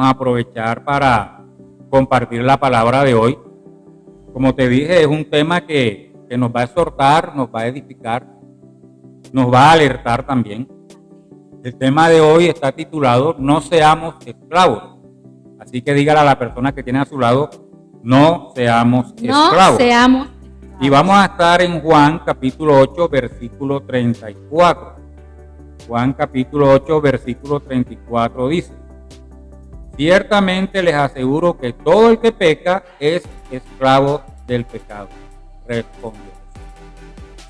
a aprovechar para compartir la palabra de hoy. Como te dije, es un tema que nos va a exhortar, nos va a edificar, nos va a alertar también. El tema de hoy está titulado No seamos esclavos. Así que dígale a la persona que tiene a su lado, no seamos esclavos. No seamos esclavos. Y vamos a estar en Juan capítulo 8, versículo 34. Juan capítulo 8, versículo 34 dice: Ciertamente les aseguro que todo el que peca es esclavo del pecado. Respondió: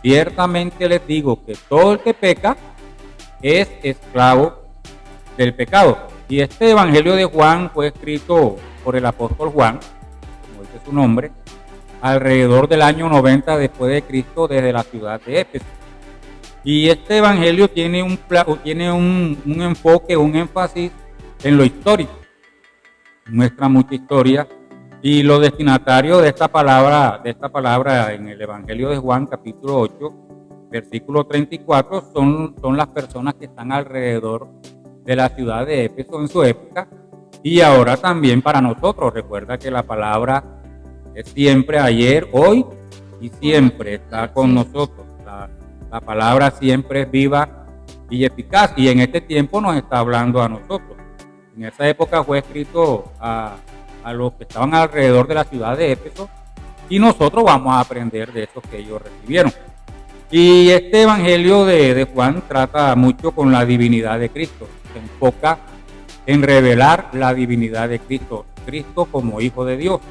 Ciertamente les digo que todo el que peca es esclavo del pecado. Y este evangelio de Juan fue escrito por el apóstol Juan, como dice su nombre, alrededor del año 90 después de Cristo, desde la ciudad de Éfeso. Y este evangelio tiene un enfoque, un énfasis en lo histórico. Muestra mucha historia. Y los destinatarios de esta palabra en el evangelio de Juan, capítulo 8, versículo 34, son las personas que están alrededor de la ciudad de Éfeso en su época. Y ahora también para nosotros. Recuerda que la palabra es siempre, ayer, hoy y siempre está con nosotros. La palabra siempre es viva y eficaz, y en este tiempo nos está hablando a nosotros. En esa época fue escrito a los que estaban alrededor de la ciudad de Éfeso, y nosotros vamos a aprender de eso que ellos recibieron. Y este evangelio de Juan trata mucho con la divinidad de Cristo. Se enfoca en revelar la divinidad de Cristo, Cristo como Hijo de Dios.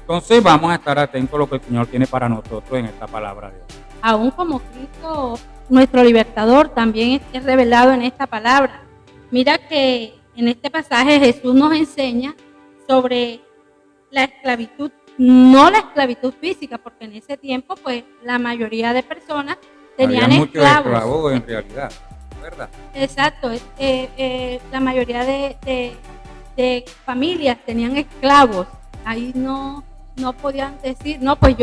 Entonces vamos a estar atentos a lo que el Señor tiene para nosotros en esta palabra de hoy. Aún como Cristo, nuestro libertador, también es revelado en esta palabra. Mira que en este pasaje Jesús nos enseña sobre la esclavitud, no la esclavitud física, porque en ese tiempo pues la mayoría de personas tenían esclavos. Muchos esclavos en realidad, ¿verdad? Exacto, la mayoría de familias tenían esclavos. Ahí no podían decir, no, pues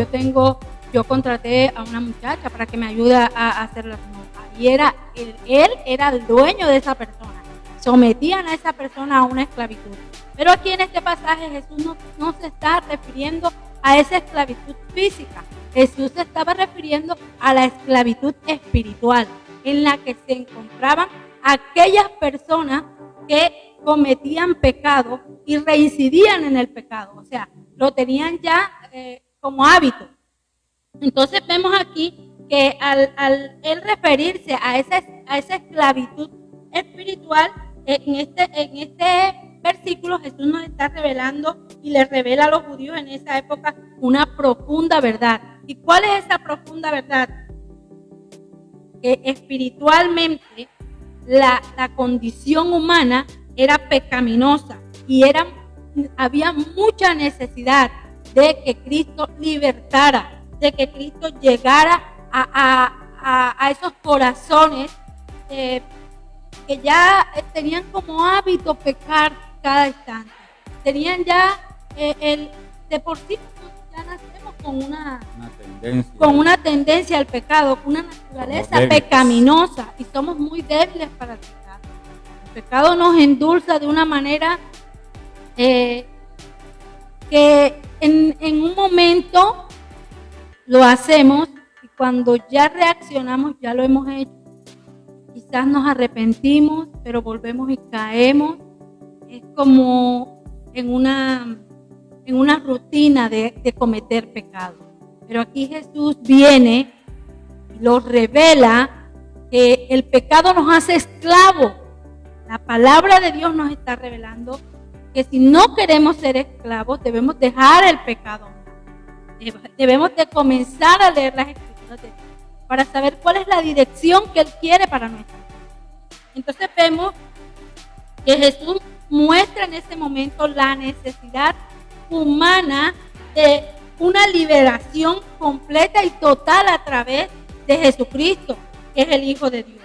yo contraté a una muchacha para que me ayude a hacer las notas. Y él era el dueño de esa persona. Sometían a esa persona a una esclavitud. Pero aquí en este pasaje Jesús no se está refiriendo a esa esclavitud física. Jesús se estaba refiriendo a la esclavitud espiritual, en la que se encontraban aquellas personas que cometían pecado y reincidían en el pecado. O sea, lo tenían ya como hábito. Entonces vemos aquí que al él referirse a esa esclavitud espiritual, en este versículo Jesús nos está revelando y le revela a los judíos en esa época una profunda verdad. ¿Y cuál es esa profunda verdad? Que espiritualmente la condición humana era pecaminosa y había mucha necesidad de que Cristo libertara, de que Cristo llegara a esos corazones que ya tenían como hábito pecar cada instante. Tenían ya de por sí ya nacemos con una tendencia al pecado, una naturaleza pecaminosa, y somos muy débiles para el pecado. El pecado nos endulza de una manera que en un momento lo hacemos, y cuando ya reaccionamos, ya lo hemos hecho. Quizás nos arrepentimos, pero volvemos y caemos. Es como en una rutina de cometer pecado. Pero aquí Jesús viene y lo revela, que el pecado nos hace esclavos. La palabra de Dios nos está revelando que si no queremos ser esclavos, debemos dejar el pecado. Debemos de comenzar a leer las Escrituras de Dios para saber cuál es la dirección que Él quiere para nuestra vida. Entonces vemos que Jesús muestra en ese momento la necesidad humana de una liberación completa y total a través de Jesucristo, que es el Hijo de Dios.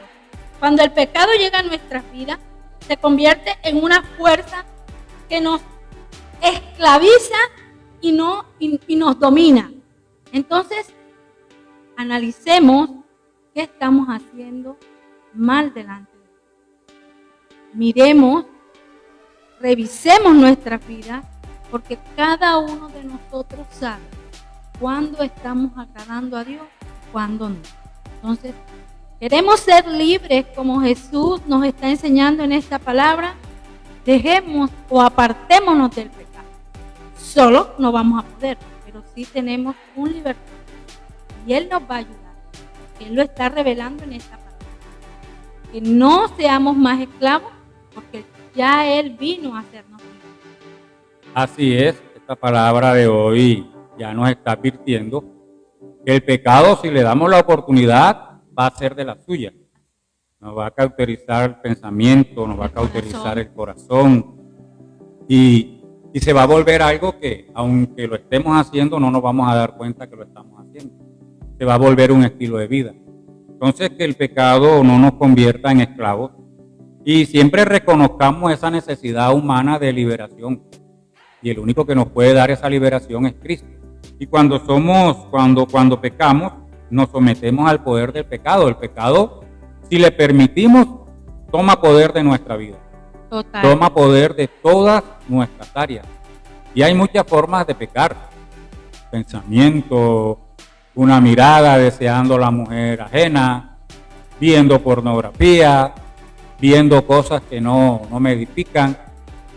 Cuando el pecado llega a nuestras vidas, se convierte en una fuerza que nos esclaviza y nos domina. Entonces, analicemos qué estamos haciendo mal delante de Dios. Miremos revisemos nuestra vida, porque cada uno de nosotros sabe cuándo estamos agradando a Dios y cuándo no. Entonces, queremos ser libres como Jesús nos está enseñando en esta palabra. Dejemos o apartémonos del pecado. Solo no vamos a poder, pero sí tenemos un libertad. Y Él nos va a ayudar. Él lo está revelando en esta palabra. Que no seamos más esclavos, porque ya Él vino a hacernos libres. Así es, esta palabra de hoy ya nos está advirtiendo que el pecado, si le damos la oportunidad, va a ser de la suya. Nos va a cauterizar el pensamiento, nos va a cauterizar el corazón y se va a volver algo que, aunque lo estemos haciendo, no nos vamos a dar cuenta que lo estamos haciendo. Se va a volver un estilo de vida. Entonces, que el pecado no nos convierta en esclavos y siempre reconozcamos esa necesidad humana de liberación. Y el único que nos puede dar esa liberación es Cristo. Y cuando pecamos, nos sometemos al poder del pecado. El pecado, si le permitimos, toma poder de nuestra vida. Total. Toma poder de todas nuestras áreas. Y hay muchas formas de pecar. Pensamiento, una mirada deseando la mujer ajena, viendo pornografía, viendo cosas que no me edifican.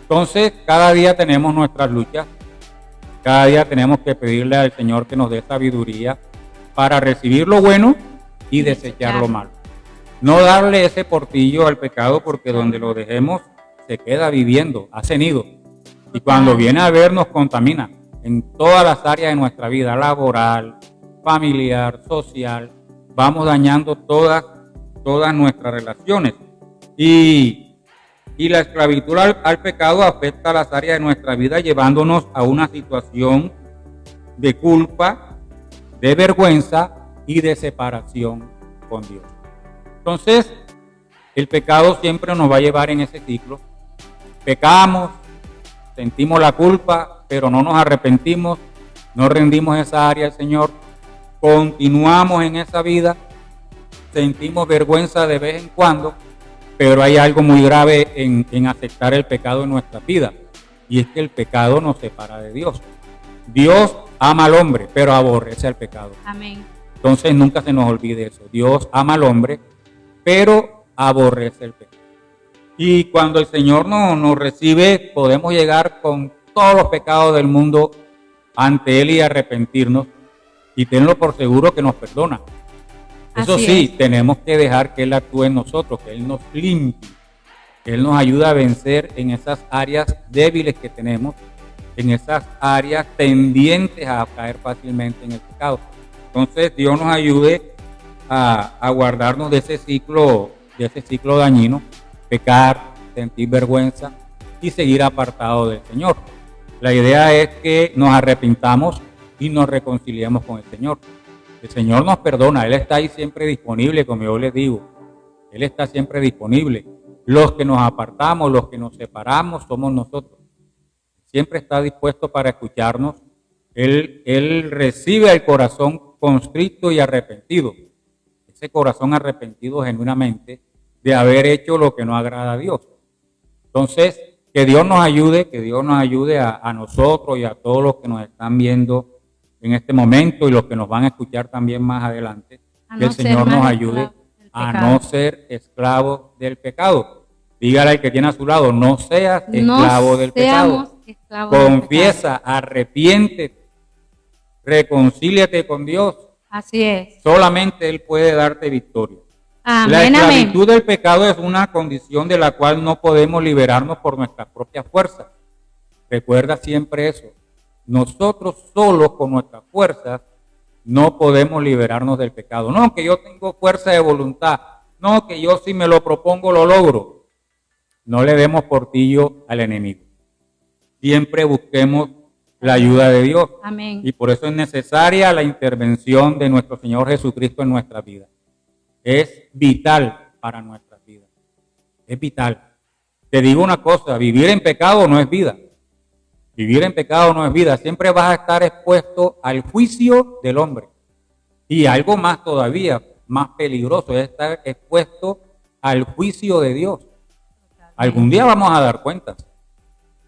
Entonces, cada día tenemos nuestras luchas. Cada día tenemos que pedirle al Señor que nos dé sabiduría para recibir lo bueno y desechar lo malo. No darle ese portillo al pecado, porque donde lo dejemos se queda viviendo, hace nido. Y cuando viene a ver, nos contamina en todas las áreas de nuestra vida, laboral, familiar, social. Vamos dañando todas nuestras relaciones. Y la esclavitud al pecado afecta las áreas de nuestra vida, llevándonos a una situación de culpa, de vergüenza y de separación con Dios. Entonces, el pecado siempre nos va a llevar en ese ciclo. Pecamos, sentimos la culpa, pero no nos arrepentimos, no rendimos esa área al Señor, continuamos en esa vida, sentimos vergüenza de vez en cuando, pero hay algo muy grave en aceptar el pecado en nuestra vida, y es que el pecado nos separa de Dios. Dios ama al hombre, pero aborrece al pecado. Amén. Entonces nunca se nos olvide eso. Dios ama al hombre, pero aborrece el pecado. Y cuando el Señor nos recibe, podemos llegar con todos los pecados del mundo ante Él y arrepentirnos, y tenlo por seguro que nos perdona. Eso sí, tenemos que dejar que Él actúe en nosotros, que Él nos limpie, que Él nos ayude a vencer en esas áreas débiles que tenemos, en esas áreas tendientes a caer fácilmente en el pecado. Entonces, Dios nos ayude a guardarnos de ese ciclo dañino, pecar, sentir vergüenza y seguir apartados del Señor. La idea es que nos arrepintamos y nos reconciliemos con el Señor. El Señor nos perdona, Él está ahí siempre disponible, como yo les digo. Él está siempre disponible. Los que nos apartamos, los que nos separamos, somos nosotros. Siempre está dispuesto para escucharnos. Él recibe el corazón constrito y arrepentido. Ese corazón arrepentido genuinamente de haber hecho lo que no agrada a Dios. Entonces, que Dios nos ayude a nosotros y a todos los que nos están viendo en este momento y los que nos van a escuchar también más adelante, que el Señor nos ayude a no ser esclavos del pecado. Dígale al que tiene a su lado, no seas esclavo del pecado. Confiesa, arrepiéntete, reconcíliate con Dios. Así es. Solamente Él puede darte victoria. Amén, la esclavitud del pecado es una condición de la cual no podemos liberarnos por nuestras propias fuerzas. Recuerda siempre eso. Nosotros solos con nuestras fuerzas no podemos liberarnos del pecado. No, que yo tengo fuerza de voluntad. No, que yo si me lo propongo lo logro. No le demos portillo al enemigo. Siempre busquemos la ayuda de Dios. Amén. Y por eso es necesaria la intervención de nuestro Señor Jesucristo en nuestra vida. Es vital para nuestras vidas. Es vital. Te digo una cosa, vivir en pecado no es vida. Vivir en pecado no es vida. Siempre vas a estar expuesto al juicio del hombre. Y algo más todavía, más peligroso, es estar expuesto al juicio de Dios. Algún día vamos a dar cuentas.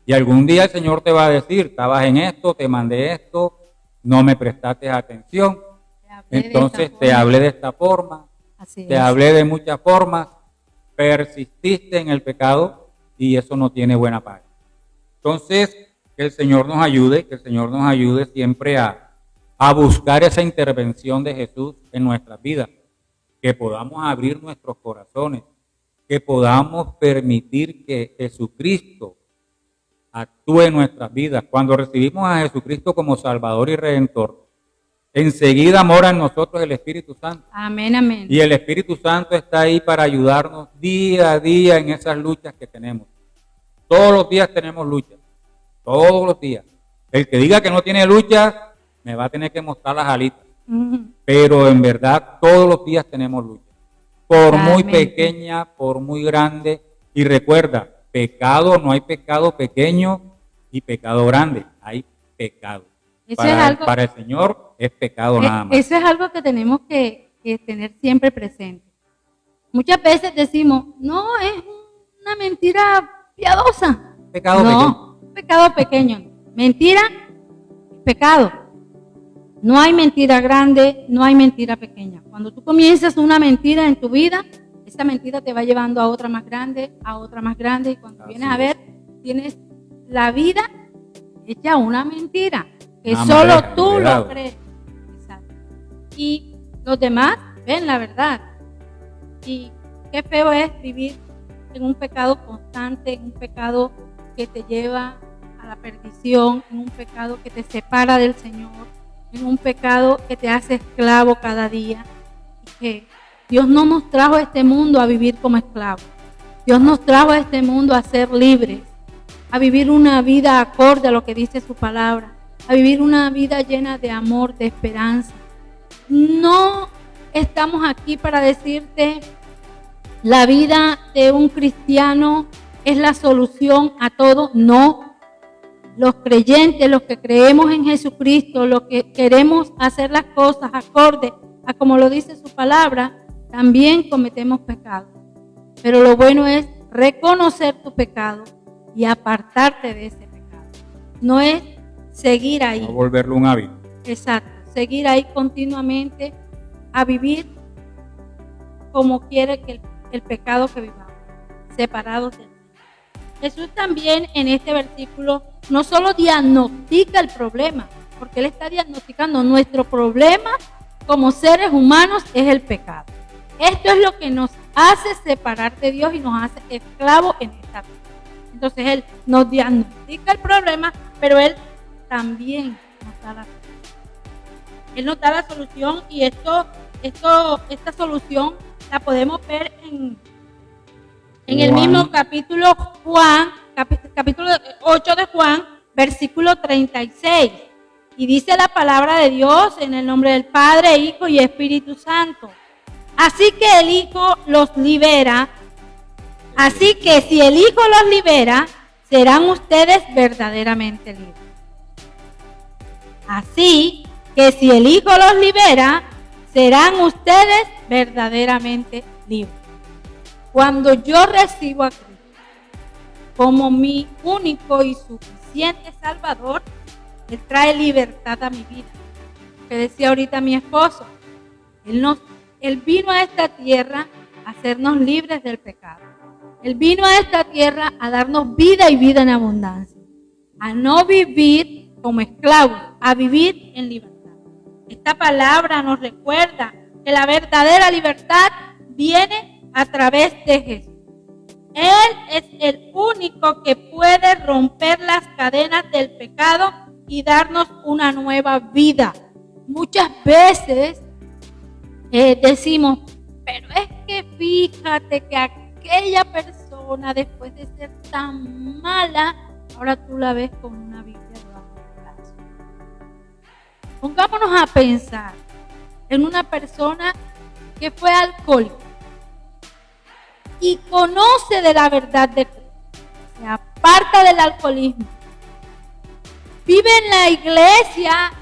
Y algún día el Señor te va a decir, estabas en esto, te mandé esto, no me prestaste atención. Entonces te hablé de esta forma, te hablé de muchas formas, persististe en el pecado y eso no tiene buena paga. Entonces, que el Señor nos ayude siempre a buscar esa intervención de Jesús en nuestras vidas, que podamos abrir nuestros corazones, que podamos permitir que Jesucristo actúe en nuestras vidas. Cuando recibimos a Jesucristo como Salvador y Redentor, enseguida mora en nosotros el Espíritu Santo. Amén, amén. Y el Espíritu Santo está ahí para ayudarnos día a día en esas luchas que tenemos. Todos los días tenemos luchas, todos los días. El que diga que no tiene luchas, me va a tener que mostrar las alitas. Pero en verdad, todos los días tenemos luchas. Por muy pequeña, por muy grande. Y recuerda, pecado, no hay pecado pequeño y pecado grande, hay pecado. Para el Señor es pecado nada más. Eso es algo que tenemos que tener siempre presente. Muchas veces decimos, no, es una mentira piadosa. Pecado pequeño. Pecado pequeño. Mentira, pecado. No hay mentira grande, no hay mentira pequeña. Cuando tú comienzas una mentira en tu vida, esa mentira te va llevando a otra más grande, y cuando vienes a ver, tienes la vida hecha una mentira, que solo tú lo crees. Exacto. Y los demás ven la verdad. Y qué feo es vivir en un pecado constante, en un pecado que te lleva a la perdición, en un pecado que te separa del Señor, en un pecado que te hace esclavo cada día. Y que Dios no nos trajo a este mundo a vivir como esclavos. Dios nos trajo a este mundo a ser libres, a vivir una vida acorde a lo que dice su palabra, a vivir una vida llena de amor, de esperanza. No estamos aquí para decirte la vida de un cristiano es la solución a todo. No. Los creyentes, los que creemos en Jesucristo, los que queremos hacer las cosas acorde a como lo dice su palabra, también cometemos pecado. Pero lo bueno es reconocer tu pecado y apartarte de ese pecado. No es seguir ahí. No volverlo un hábito. Exacto. Seguir ahí continuamente a vivir como quiere que el pecado que vivamos, separados del Señor. Jesús también en este versículo no solo diagnostica el problema, porque Él está diagnosticando nuestro problema como seres humanos es el pecado. Esto es lo que nos hace separar de Dios y nos hace esclavos en esta vida. Entonces Él nos diagnostica el problema, pero Él también nos da la solución. Él nos da la solución y esta solución la podemos ver en el mismo capítulo 8 de Juan, versículo 36. Y dice la palabra de Dios en el nombre del Padre, Hijo y Espíritu Santo. Así que el Hijo los libera. Así que si el Hijo los libera, serán ustedes verdaderamente libres. Así que si el Hijo los libera, serán ustedes verdaderamente libres. Cuando yo recibo a Cristo como mi único y suficiente Salvador, Él trae libertad a mi vida. Que decía ahorita mi esposo, Él vino a esta tierra a hacernos libres del pecado. Él vino a esta tierra a darnos vida y vida en abundancia. A no vivir como esclavos, a vivir en libertad. Esta palabra nos recuerda que la verdadera libertad viene a través de Jesús. Él es el único que puede romper las cadenas del pecado y darnos una nueva vida. Muchas veces decimos, pero es que fíjate que aquella persona después de ser tan mala, ahora tú la ves con una Biblia debajo del brazo. Pongámonos a pensar en una persona que fue alcohólica y conoce de la verdad de Cristo, se aparta del alcoholismo, vive en la iglesia,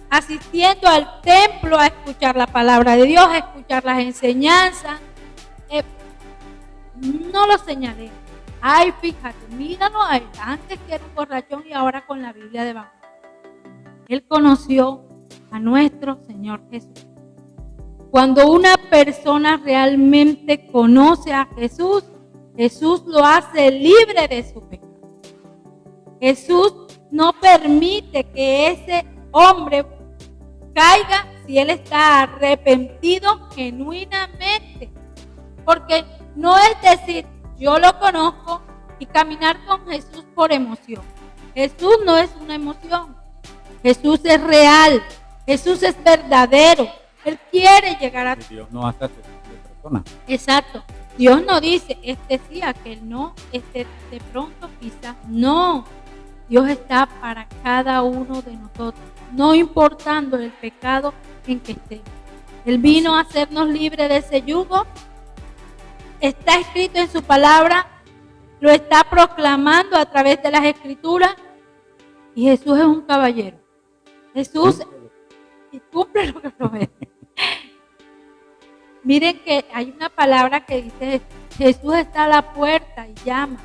asistiendo al templo a escuchar la palabra de Dios, a escuchar las enseñanzas. No lo señalé, Ay, fíjate, míralo a él. Antes que era un borrachón y ahora con la Biblia debajo. Él conoció a nuestro Señor Jesús. Cuando una persona realmente conoce a Jesús, Jesús lo hace libre de su pecado. Jesús no permite que ese hombre caiga si él está arrepentido genuinamente. Porque no es decir, yo lo conozco y caminar con Jesús por emoción. Jesús no es una emoción. Jesús es real. Jesús es verdadero. Él quiere llegar a... Dios no hace acepción de personas. Exacto. Dios no dice, sí, aquel no, de pronto quizás no. Dios está para cada uno de nosotros, no importando el pecado en que estemos. Él vino a hacernos libres de ese yugo. Está escrito en su palabra, lo está proclamando a través de las escrituras. Y Jesús es un caballero. Jesús cumple lo que promete. Miren que hay una palabra que dice, Jesús está a la puerta y llama.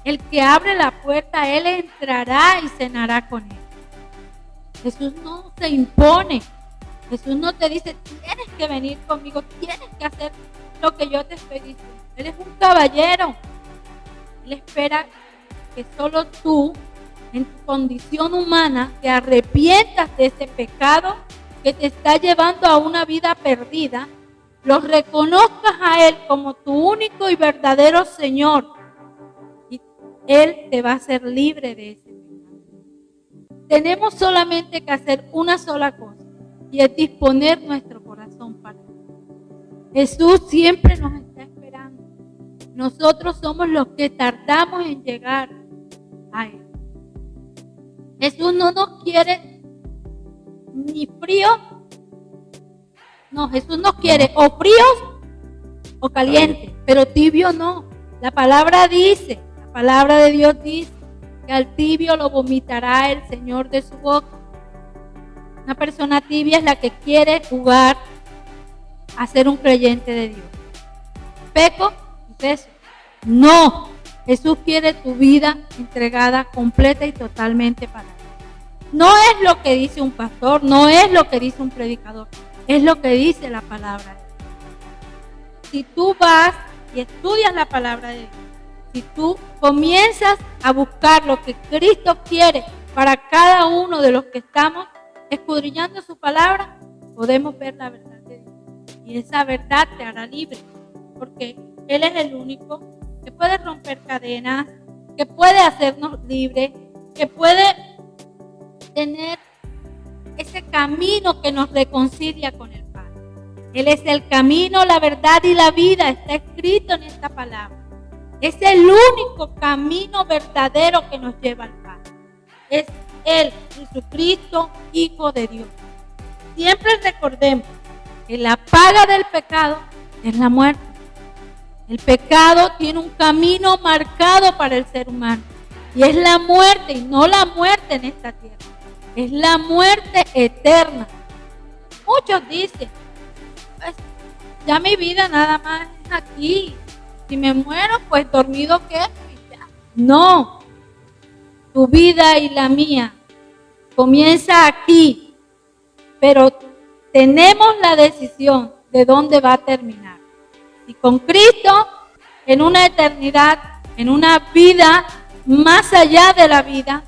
El que abre la puerta, Él entrará y cenará con Él. Jesús no se impone. Jesús no te dice, tienes que venir conmigo, tienes que hacer lo que yo te estoy diciendo. Él es un caballero. Él espera que solo tú, en tu condición humana, te arrepientas de ese pecado que te está llevando a una vida perdida, lo reconozcas a Él como tu único y verdadero Señor. Y Él te va a hacer libre de ese pecado. Tenemos solamente que hacer una sola cosa, y es disponer nuestro corazón para Él. Jesús siempre nos está esperando. Nosotros somos los que tardamos en llegar a Él. Jesús no nos quiere ni frío. No, Jesús nos quiere o fríos o calientes, pero tibio no. La palabra dice, la palabra de Dios dice que al tibio lo vomitará el Señor de su boca. Una persona tibia es la que quiere jugar a ser un creyente de Dios. ¿Peco? ¿Es eso? No. Jesús quiere tu vida entregada completa y totalmente para Él. No es lo que dice un pastor, no es lo que dice un predicador, es lo que dice la palabra de Dios. Si tú vas y estudias la palabra de Dios, si tú comienzas a buscar lo que Cristo quiere para cada uno de los que estamos escudriñando su palabra, podemos ver la verdad de Dios. Y esa verdad te hará libre, porque Él es el único que puede romper cadenas, que puede hacernos libres, que puede tener ese camino que nos reconcilia con el Padre. Él es el camino, la verdad y la vida, está escrito en esta palabra. Es el único camino verdadero que nos lleva al Padre. Es Él, Jesucristo, Hijo de Dios. Siempre recordemos que la paga del pecado es la muerte. El pecado tiene un camino marcado para el ser humano. Y es la muerte, y no la muerte en esta tierra. Es la muerte eterna. Muchos dicen, pues, ya mi vida nada más es aquí. Si me muero, pues dormido quedo y ya. No. Tu vida y la mía comienza aquí. Pero tenemos la decisión de dónde va a terminar. Y con Cristo, en una eternidad, en una vida más allá de la vida,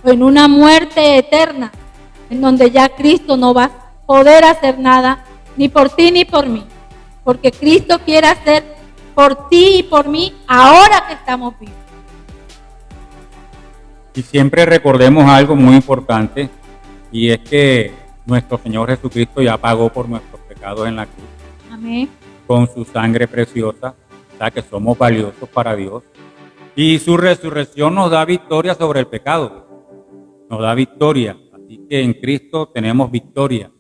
o en una muerte eterna, en donde ya Cristo no va a poder hacer nada, ni por ti ni por mí, porque Cristo quiere hacer por ti y por mí ahora que estamos vivos. Y siempre recordemos algo muy importante, y es que nuestro Señor Jesucristo ya pagó por nuestros pecados en la cruz. Amén. Con su sangre preciosa, o sea que somos valiosos para Dios. Y su resurrección nos da victoria sobre el pecado. Nos da victoria. Así que en Cristo tenemos victoria.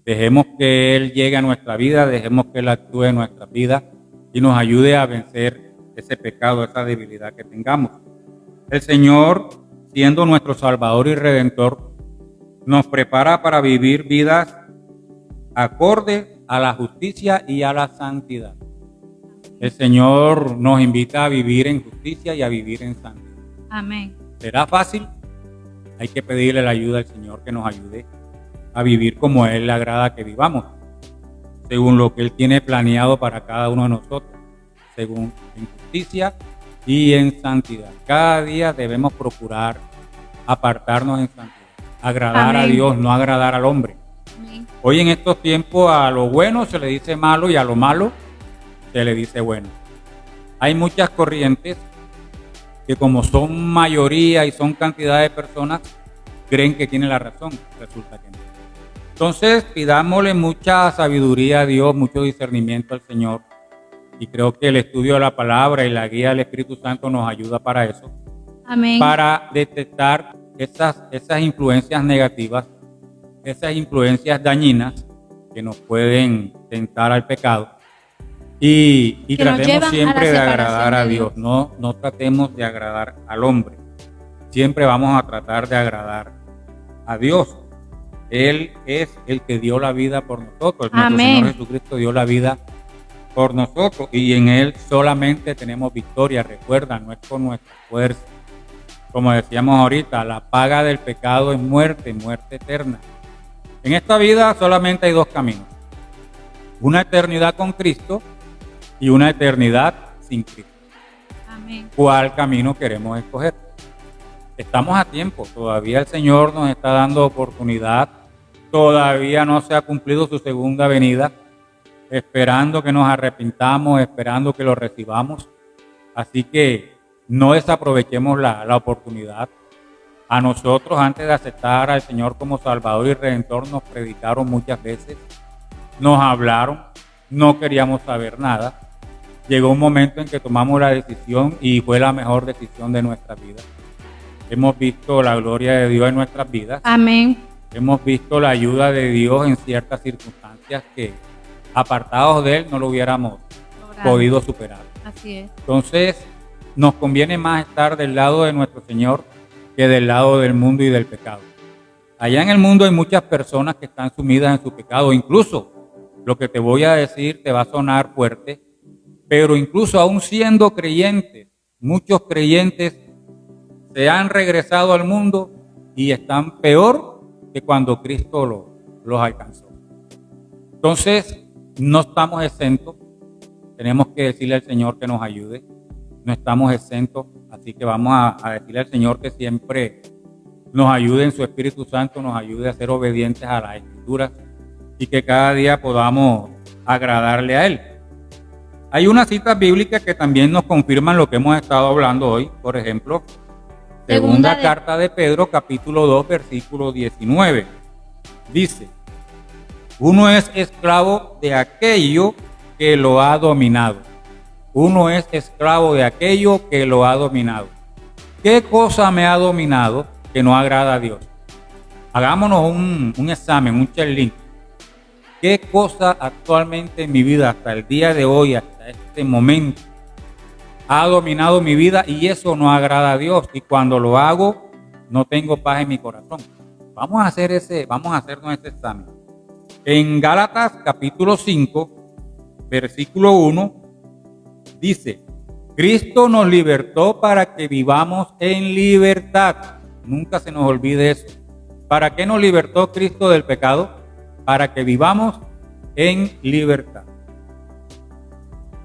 Dejemos que Él llegue a nuestra vida, dejemos que Él actúe en nuestra vida y nos ayude a vencer ese pecado, esa debilidad que tengamos. El Señor, siendo nuestro Salvador y Redentor, nos prepara para vivir vidas acorde a la justicia y a la santidad. El Señor nos invita a vivir en justicia y a vivir en santidad. Amén. ¿Será fácil? Hay que pedirle la ayuda al Señor que nos ayude a vivir como a Él le agrada que vivamos, según lo que Él tiene planeado para cada uno de nosotros, según en justicia y en santidad. Cada día debemos procurar apartarnos en santidad, agradar a Dios, no agradar al hombre. Amén. Hoy en estos tiempos a lo bueno se le dice malo y a lo malo se le dice bueno. Hay muchas corrientes que, como son mayoría y son cantidad de personas, creen que tienen la razón. Resulta que no. Entonces pidámosle mucha sabiduría a Dios, mucho discernimiento al Señor, y creo que el estudio de la palabra y la guía del Espíritu Santo nos ayuda para eso. Amén. Para detectar esas influencias negativas, esas influencias dañinas que nos pueden tentar al pecado, y Que nos tratemos llevan a la siempre de separación agradar a de Dios. No tratemos de agradar al hombre, siempre vamos a tratar de agradar a Dios. Él es el que dio la vida por nosotros. Nuestro Amén. Señor Jesucristo dio la vida por nosotros y en Él solamente tenemos victoria. Recuerda, no es con nuestra fuerza. Como decíamos ahorita, la paga del pecado es muerte, muerte eterna. En esta vida solamente hay dos caminos: una eternidad con Cristo y una eternidad sin Cristo. Amén. ¿Cuál camino queremos escoger? Estamos a tiempo, todavía el Señor nos está dando oportunidad, todavía no se ha cumplido su segunda venida, esperando que nos arrepintamos, esperando que lo recibamos. Así que no desaprovechemos la oportunidad. A nosotros, antes de aceptar al Señor como Salvador y Redentor, nos predicaron muchas veces, nos hablaron, no queríamos saber nada. Llegó un momento en que tomamos la decisión y fue la mejor decisión de nuestra vida. Hemos visto la gloria de Dios en nuestras vidas. Amén. Hemos visto la ayuda de Dios en ciertas circunstancias que, apartados de Él, no lo hubiéramos podido superar. Así es. Entonces, nos conviene más estar del lado de nuestro Señor que del lado del mundo y del pecado. Allá en el mundo hay muchas personas que están sumidas en su pecado. Incluso, lo que te voy a decir te va a sonar fuerte, pero incluso aún siendo creyentes, muchos creyentes se han regresado al mundo y están peor que cuando Cristo los alcanzó. Entonces, no estamos exentos. Tenemos que decirle al Señor que nos ayude. No estamos exentos, así que vamos a decirle al Señor que siempre nos ayude en su Espíritu Santo, nos ayude a ser obedientes a las Escrituras y que cada día podamos agradarle a Él. Hay unas citas bíblicas que también nos confirman lo que hemos estado hablando hoy. Por ejemplo, Segunda carta de Pedro, capítulo 2, versículo 19. Dice: uno es esclavo de aquello que lo ha dominado. Uno es esclavo de aquello que lo ha dominado. ¿Qué cosa me ha dominado que no agrada a Dios? Hagámonos un examen, un checklist. ¿Qué cosa actualmente en mi vida, hasta el día de hoy, hasta este momento, ha dominado mi vida y eso no agrada a Dios? Y cuando lo hago, no tengo paz en mi corazón. Vamos a hacernos ese examen. En Gálatas capítulo 5, versículo 1, dice: Cristo nos libertó para que vivamos en libertad. Nunca se nos olvide eso. ¿Para qué nos libertó Cristo del pecado? Para que vivamos en libertad.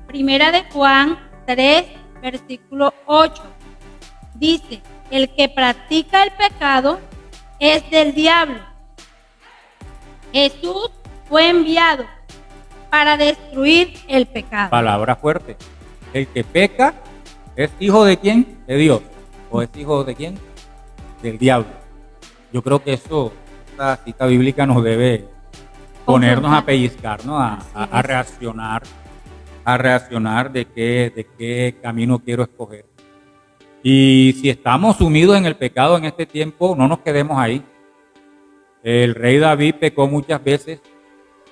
Primera de Juan 3, versículo 8. Dice: el que practica el pecado es del diablo. Jesús fue enviado para destruir el pecado. Palabra fuerte. El que peca es hijo de ¿quién? De Dios. ¿O es hijo de quién? Del diablo. Yo creo que esta cita bíblica nos debe ponernos a pellizcarnos, a reaccionar de qué camino quiero escoger. Y si estamos sumidos en el pecado en este tiempo, no nos quedemos ahí. El rey David pecó muchas veces,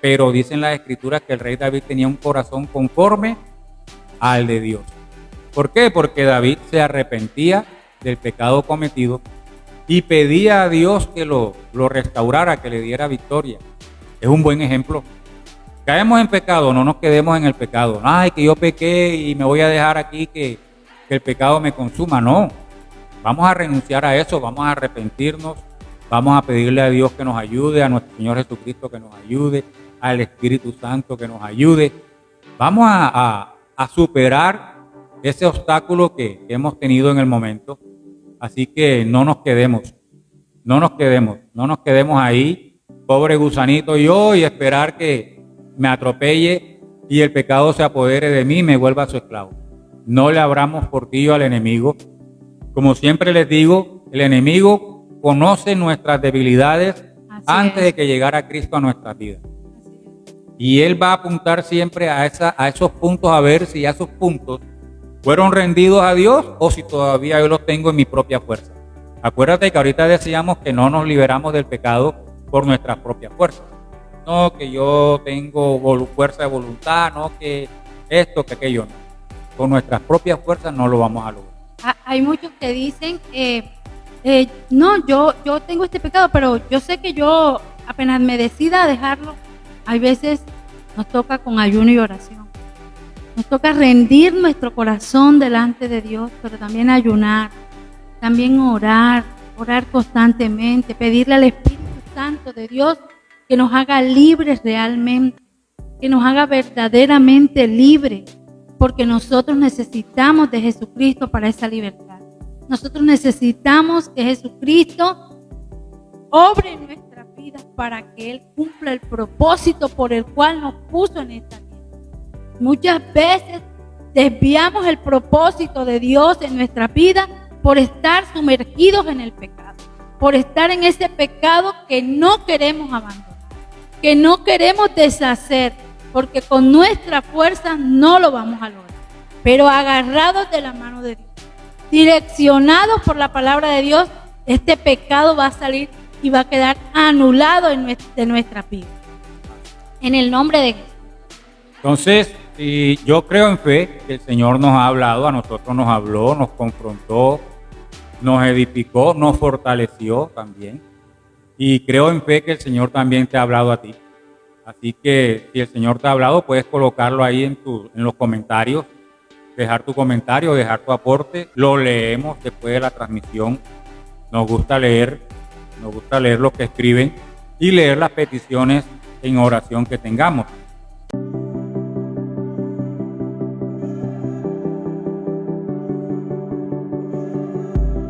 pero dicen las Escrituras que el rey David tenía un corazón conforme al de Dios. ¿Por qué? Porque David se arrepentía del pecado cometido y pedía a Dios que lo restaurara, que le diera victoria. Es un buen ejemplo. Caemos en pecado, no nos quedemos en el pecado. Ay, que yo pequé y me voy a dejar aquí que el pecado me consuma. No, vamos a renunciar a eso, vamos a arrepentirnos, vamos a pedirle a Dios que nos ayude, a nuestro Señor Jesucristo que nos ayude, al Espíritu Santo que nos ayude. Vamos a superar ese obstáculo que hemos tenido en el momento. Así que no nos quedemos ahí, pobre gusanito yo, y esperar que me atropelle y el pecado se apodere de mí y me vuelva su esclavo. No le abramos portillo al enemigo. Como siempre les digo, el enemigo conoce nuestras debilidades antes de que llegara Cristo a nuestras vidas. Y él va a apuntar siempre a esos puntos, a ver si esos puntos fueron rendidos a Dios o si todavía yo los tengo en mi propia fuerza. Acuérdate que ahorita decíamos que no nos liberamos del pecado por nuestras propias fuerzas. No, que yo tengo fuerza de voluntad, no que esto, que aquello. No. Con nuestras propias fuerzas no lo vamos a lograr. Hay muchos que dicen, no, yo tengo este pecado, pero yo sé que yo apenas me decida a dejarlo. Hay veces nos toca con ayuno y oración. Nos toca rendir nuestro corazón delante de Dios, pero también ayunar, también orar constantemente, pedirle al Espíritu Santo de Dios que nos haga libres realmente, que nos haga verdaderamente libres, porque nosotros necesitamos de Jesucristo para esa libertad. Nosotros necesitamos que Jesucristo obre en nuestras vidas para que Él cumpla el propósito por el cual nos puso en esta vida. Muchas veces desviamos el propósito de Dios en nuestra vida por estar sumergidos en el pecado, por estar en ese pecado que no queremos abandonar, que no queremos deshacer, porque con nuestra fuerza no lo vamos a lograr, pero agarrados de la mano de Dios, direccionados por la palabra de Dios, este pecado va a salir y va a quedar anulado de nuestra vida. En el nombre de Jesús. Entonces, yo creo en fe que el Señor nos ha hablado, a nosotros nos habló, nos confrontó, nos edificó, nos fortaleció también. Y creo en fe que el Señor también te ha hablado a ti. Así que si el Señor te ha hablado, puedes colocarlo ahí en los comentarios, dejar tu comentario, dejar tu aporte. Lo leemos después de la transmisión. Nos gusta leer lo que escriben y leer las peticiones en oración que tengamos.